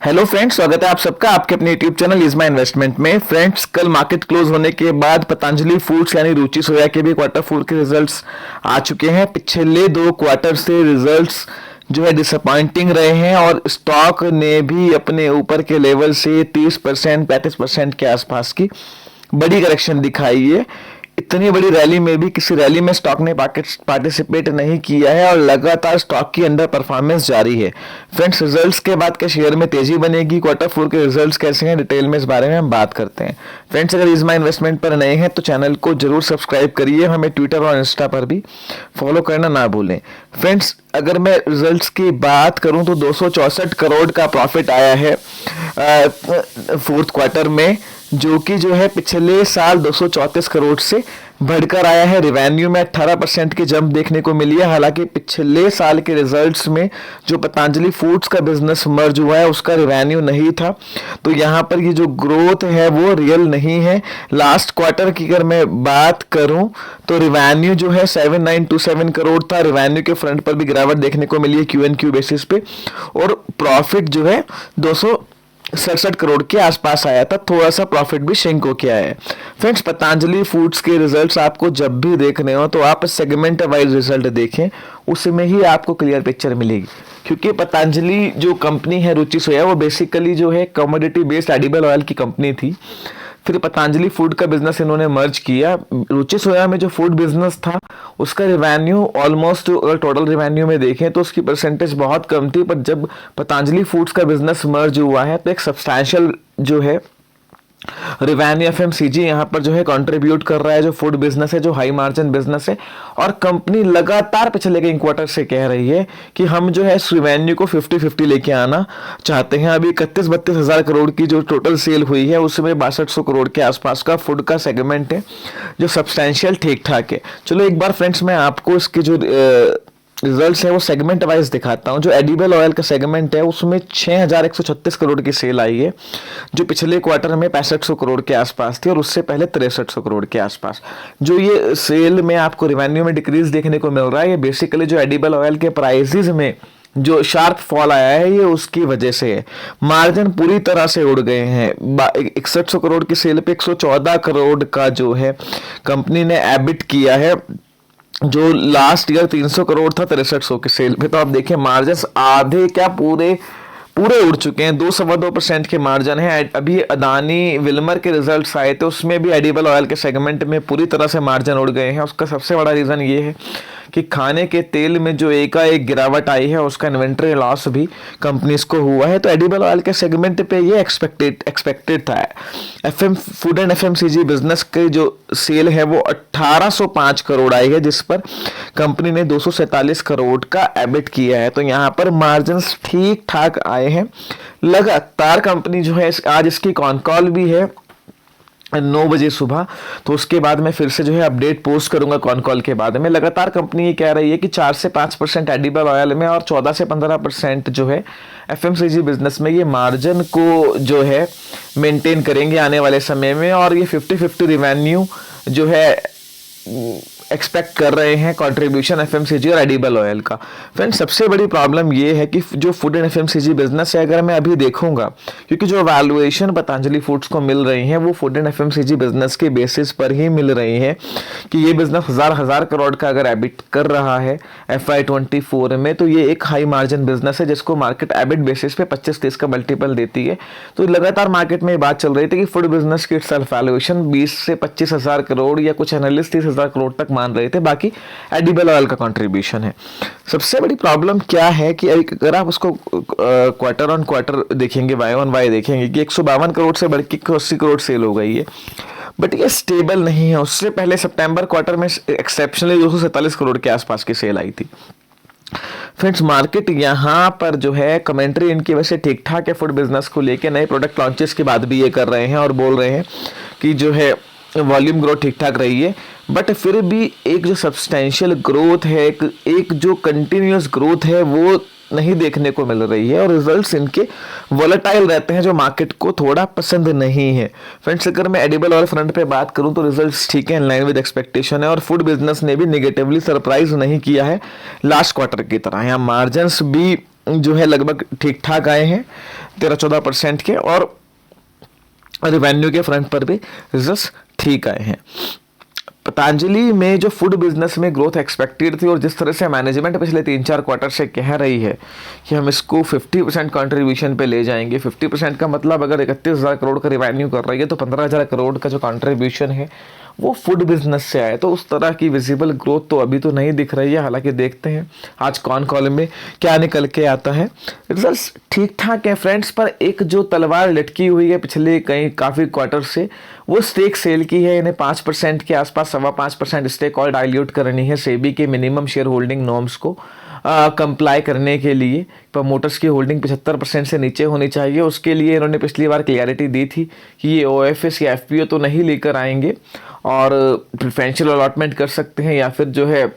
Hello friends, स्वागत है आप सबका आपके अपने YouTube channel is my investment में। फ्रेंड्स, कल मार्केट क्लोज होने के बाद पतंजलि फूड्स यानी रुचि सोया के भी क्वार्टर फोर के रिजल्ट्स आ चुके हैं। पिछले 2 क्वार्टर से रिजल्ट्स जो है डिसअपॉइंटिंग रहे हैं और स्टॉक ने भी अपने ऊपर के लेवल से 30% 35% के आसपास की बड़ी करेक्शन दिखाई है। इतनी बड़ी रैली में भी किसी रैली में स्टॉक ने पार्टिसिपेट नहीं किया है और लगातार स्टॉक की अंडर परफॉर्मेंस जारी है। फ्रेंड्स, रिजल्ट्स के बाद क्या शेयर में तेजी बनेगी, क्वार्टर फोर के रिजल्ट्स कैसे हैं, डिटेल में इस बारे में हम बात करते हैं। फ्रेंड्स, अगर इज माई इन्वेस्टमेंट पर नए हैं तो चैनल को जरूर सब्सक्राइब करिए, हमें ट्विटर और इंस्टा पर भी फॉलो करना ना भूलें। फ्रेंड्स, अगर मैं रिजल्ट्स की बात करूं तो 264 करोड़ का प्रॉफिट आया है फोर्थ क्वार्टर में, जो है पिछले साल 234 करोड़ से बढ़कर आया है। रिवेन्यू में 18% की जंप देखने को मिली है। हालांकि पिछले साल के रिजल्ट्स में जो पतंजलि फूड्स का बिजनेस मर्ज हुआ है उसका रिवेन्यू नहीं था, तो यहाँ पर ये जो ग्रोथ है वो रियल नहीं है। लास्ट क्वार्टर की अगर मैं बात करूं तो रिवेन्यू जो है 7927 करोड़ था। रिवेन्यू के फ्रंट पर भी गिरावट देखने को मिली है QNQ बेसिस पे, और प्रॉफिट जो है 267 करोड़ के आसपास आया था। थोड़ा सा प्रॉफिट भी श्रिंक होके आया है। फ्रेंड्स, पतंजलि फूड्स के रिजल्ट्स आपको जब भी देखने हो तो आप सेगमेंट वाइज रिजल्ट देखें, उसमें ही आपको क्लियर पिक्चर मिलेगी। क्योंकि पतंजलि जो कंपनी है रुचि सोया, वो बेसिकली जो है कमोडिटी बेस्ड एडिबल ऑयल की कंपनी थी। फिर पतंजलि फूड का बिजनेस इन्होंने मर्ज किया। रुचि सोया में जो फूड बिजनेस था उसका रिवेन्यू ऑलमोस्ट, अगर टोटल रिवेन्यू में देखें तो उसकी परसेंटेज बहुत कम थी, पर जब पतंजलि फूड्स का बिजनेस मर्ज हुआ है तो एक सब्सटैंशियल जो है रिवेन्यू FMCG यहाँ पर जो है कंट्रीब्यूट कर रहा है। जो फूड बिजनेस है, जो हाई मार्जिन बिजनेस है, और कंपनी लगातार पिछले कई क्वार्टर से कह रही है कि हम जो है इस रिवेन्यू को 50-50 लेके आना चाहते हैं। अभी 31-32 हजार करोड़ की जो टोटल सेल हुई है उसमें 6200 करोड़ के आसपास का फूड का सेगमेंट है, जो सब्सटैंशियल ठीक ठाक है। चलो एक बार फ्रेंड्स मैं आपको इसकी जो रिजल्ट्स है वो सेगमेंट वाइज दिखाता हूं। जो एडिबल ऑयल का सेगमेंट है उसमें 6136 करोड़ की सेल आई है, जो पिछले क्वार्टर में 6500 करोड़ के आसपास थी और उससे पहले 6300 करोड़ के आसपास। जो ये सेल में आपको रिवेन्यू में डिक्रीज देखने को मिल रहा है, ये बेसिकली जो एडिबल ऑयल के प्राइसेस में जो शार्प फॉल आया है ये उसकी वजह से है। मार्जिन पूरी तरह से उड़ गए हैं। 6100 करोड़ की सेल पे 114 करोड़ का जो है कंपनी ने एबिट किया है, जो लास्ट ईयर 300 करोड़ था 6300 के सेल पे। तो आप देखिए मार्जिन आधे क्या पूरे पूरे उड़ चुके हैं। 2-2.5% के मार्जिन है। अभी अदानी विल्मर के रिजल्ट्स आए थे, उसमें भी एडिबल ऑयल के सेगमेंट में पूरी तरह से मार्जिन उड़ गए हैं। उसका सबसे बड़ा रीजन ये है कि खाने के तेल में जो एकाएक गिरावट आई है उसका इन्वेंट्री लॉस भी कंपनीज को हुआ है। तो एडिबल ऑयल के सेगमेंट पे ये एक्सपेक्टेड था। फूड एंड FMCG बिजनेस की जो सेल है वो 1805 करोड़ आई है, जिस पर कंपनी ने 247 करोड़ का एबिट किया है। तो यहाँ पर मार्जिन ठीक ठाक आए हैं। लगातार कंपनी जो है आज इसकी कॉन कॉल भी है 9 बजे सुबह, तो उसके बाद मैं फिर से जो है अपडेट पोस्ट करूंगा कॉन कॉल के बाद में। लगातार कंपनी ये कह रही है कि 4 से 5% एडिबल ऑयल में और 14 से 15% जो है FMCG बिजनेस में ये मार्जिन को जो है मेंटेन करेंगे आने वाले समय में, और ये 50-50 रिवेन्यू जो है एक्सपेक्ट कर रहे हैं कंट्रीब्यूशन FMCG और एडिबल ऑयल का। फ्रेंड्स, सबसे बड़ी प्रॉब्लम ये है कि जो फूड एंड FMCG बिजनेस है, अगर मैं अभी देखूंगा, क्योंकि जो वैल्यूएशन पतंजलि फूड्स को मिल रही है वो फूड एंड FMCG बिजनेस के बेसिस पर ही मिल रही है कि ये बिजनेस हजार करोड़ का अगर एबिट कर रहा है FY24 में, तो ये एक हाई मार्जिन बिजनेस है जिसको मार्केट एबिट बेसिस पे 25-30 का मल्टीपल देती है। तो लगातार मार्केट में ये बात चल रही थी कि फूड बिजनेस की सेल्फ वैल्यूएशन 20 से 25 हजार करोड़ या कुछ एनालिस्ट 30 हजार करोड़ तक मान रहे थे, बाकी एडिबल ऑयल का कंट्रीब्यूशन है। सबसे बड़ी प्रॉब्लम क्या है कि अगर आप उसको क्वार्टर ऑन क्वार्टर देखेंगे, वाई ऑन वाई देखेंगे कि 152 करोड़ से बढ़ के 80 करोड़ सेल हो गई है, बट ये स्टेबल नहीं है। उससे पहले सितंबर क्वार्टर में एक्सेप्शनली 247 करोड़ के आसपास की सेल आई थी। फ्रेंड्स, मार्केट यहाँ पर जो है कमेंट्री इनकी वैसे ठीक ठाक है फूड बिजनेस को लेके। नए प्रोडक्ट लॉन्चेस के बाद भी ये कर रहे हैं और बोल रहे हैं कि जो है वॉल्यूम ग्रोथ ठीक ठाक रही है, बट फिर भी एक जो सब्सटेंशियल ग्रोथ है, एक जो कंटिन्यूअस ग्रोथ है वो नहीं देखने को मिल रही है, और रिजल्ट्स इनके वोलेटाइल रहते हैं जो मार्केट को थोड़ा पसंद नहीं है। फ्रेंड्स, अगर मैं एडिबल ऑयल फ्रंट पे बात करूं तो रिजल्ट्स ठीक है, इन लाइन विद एक्सपेक्टेशन है, और फूड बिजनेस ने भी नेगेटिवली सरप्राइज नहीं किया है लास्ट क्वार्टर की तरह। यहाँ मार्जिन्स भी जो है लगभग ठीक ठाक आए हैं 13-14% के, और रिवेन्यू के फ्रंट पर भी रिजल्ट्स ठीक आए हैं। पतंजलि में जो फूड बिजनेस में ग्रोथ एक्सपेक्टेड थी और जिस तरह से मैनेजमेंट पिछले 3-4 क्वार्टर से कह रही है कि हम इसको 50% कंट्रीब्यूशन पे ले जाएंगे, 50% का मतलब अगर 31,000 करोड़ का रिवेन्यू कर रही है तो 15,000 करोड़ का जो कंट्रीब्यूशन है वो फूड बिजनेस से आए, तो उस तरह की विजिबल ग्रोथ तो अभी तो नहीं दिख रही है। हालांकि देखते हैं आज कौन कॉलम में क्या निकल के आता है। रिजल्ट्स ठीक ठाक है फ्रेंड्स, पर एक जो तलवार लटकी हुई है पिछले काफ़ी क्वार्टर से, वो स्टेक सेल की है। इन्हें 5% के आसपास 5.25% स्टेक और डाइल्यूट करनी है सेबी के मिनिमम शेयर होल्डिंग नॉर्म्स को कंप्लाई करने के लिए। प्रमोटर्स की होल्डिंग 75% से नीचे होनी चाहिए। उसके लिए इन्होंने पिछली बार क्लियरिटी दी थी कि ये OFS या FPO तो नहीं लेकर आएंगे और प्रेफरेंशियल अलॉटमेंट कर सकते हैं या फिर जो है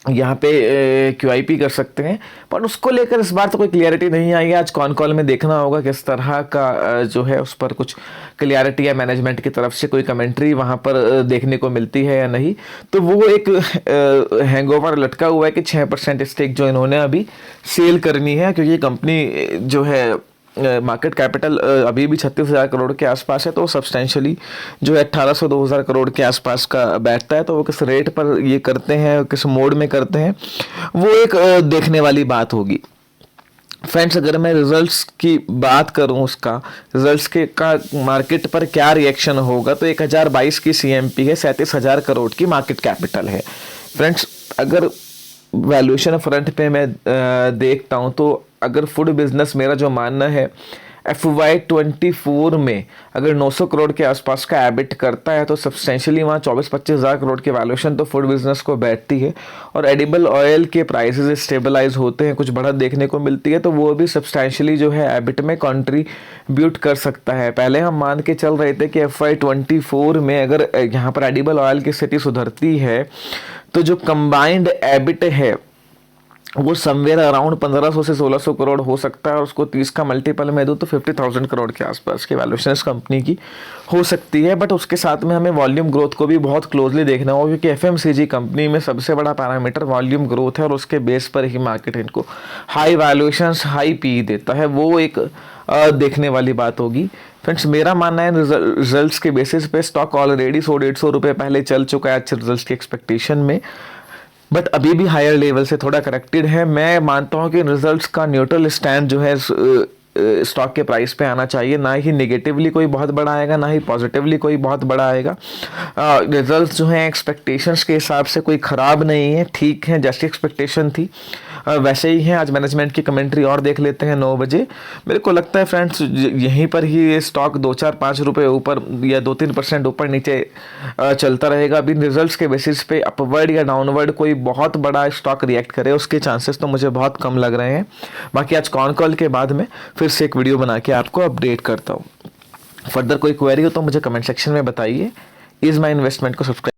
यहाँ पे QIP कर सकते हैं, पर उसको लेकर इस बार तो कोई क्लियरिटी नहीं आई है। आज कॉन कॉल में देखना होगा किस तरह का जो है उस पर कुछ क्लियरिटी या मैनेजमेंट की तरफ से कोई कमेंट्री वहाँ पर देखने को मिलती है या नहीं। तो वो एक हैंगओवर लटका हुआ है कि 6% स्टेक जो इन्होंने अभी सेल करनी है, क्योंकि कंपनी जो है मार्केट कैपिटल अभी भी 36,000 करोड़ के आसपास है, तो सब्सटेंशियली जो है 1,800-2,000 करोड़ के आसपास का बैठता है। तो वो किस रेट पर ये करते हैं, किस मोड में करते हैं, वो एक देखने वाली बात होगी। फ्रेंड्स, अगर मैं रिजल्ट्स की बात करूं, उसका रिजल्ट्स के का मार्केट पर क्या रिएक्शन होगा, तो 1022 की CMP है, 37,000 करोड़ की मार्केट कैपिटल है। फ्रेंड्स, अगर वैल्यूएशन फ्रंट पे मैं देखता हूं तो अगर फूड बिजनेस, मेरा जो मानना है FY24 में अगर 900 करोड़ के आसपास का एबिट करता है तो सब्सटेंशियली वहाँ 24-25 हज़ार करोड़ की वैल्यूएशन तो फूड बिजनेस को बैठती है। और एडिबल ऑयल के प्राइसेस स्टेबलाइज होते हैं, कुछ बढ़त देखने को मिलती है, तो वो भी सब्सटेंशियली जो है एबिट में कंट्रीब्यूट कर सकता है। पहले हम मान के चल रहे थे कि FY24 में अगर यहाँ पर एडिबल ऑयल की स्थिति सुधरती है तो जो कंबाइंड एबिट है वो समवेयर अराउंड 1500 से 1600 करोड़ हो सकता है, और उसको 30 का मल्टीपल में दूँ तो 50,000 करोड़ के आसपास की वैल्यूएशन इस कंपनी की हो सकती है। बट उसके साथ में हमें वॉल्यूम ग्रोथ को भी बहुत क्लोजली देखना होगा, क्योंकि FMCG कंपनी में सबसे बड़ा पैरामीटर वॉल्यूम ग्रोथ है और उसके बेस पर ही मार्केट इनको हाई वैल्यूएशंस, हाई PE देता है। वो एक देखने वाली बात होगी। फ्रेंड्स, मेरा मानना है रिजल्ट्स के बेसिस पे स्टॉक ऑलरेडी 100-150 रुपये पहले चल चुका है अच्छे रिजल्ट्स की एक्सपेक्टेशन में, बट अभी भी हायर लेवल से थोड़ा करेक्टेड है। मैं मानता हूं कि रिजल्ट्स का न्यूट्रल स्टैंड जो है स्टॉक के प्राइस पे आना चाहिए, ना ही नेगेटिवली कोई बहुत बड़ा आएगा, ना ही पॉजिटिवली कोई बहुत बड़ा आएगा। रिजल्ट्स जो हैं एक्सपेक्टेशंस के हिसाब से कोई ख़राब नहीं है, ठीक है, जैसी एक्सपेक्टेशन थी वैसे ही हैं। आज मैनेजमेंट की कमेंट्री और देख लेते हैं 9 बजे। मेरे को लगता है फ्रेंड्स यहीं पर ही ये स्टॉक 2-4-5 रुपये ऊपर या 2-3% ऊपर नीचे चलता रहेगा। अभी रिजल्ट्स के बेसिस पे अपवर्ड या डाउनवर्ड कोई बहुत बड़ा स्टॉक रिएक्ट करे उसके चांसेस तो मुझे बहुत कम लग रहे हैं। बाकी आज कॉन कॉल के बाद में फिर से एक वीडियो बना के आपको अपडेट करता हूँ। फर्दर कोई क्वेरी हो तो मुझे कमेंट सेक्शन में बताइए। इज़ माई इन्वेस्टमेंट को सब्सक्राइब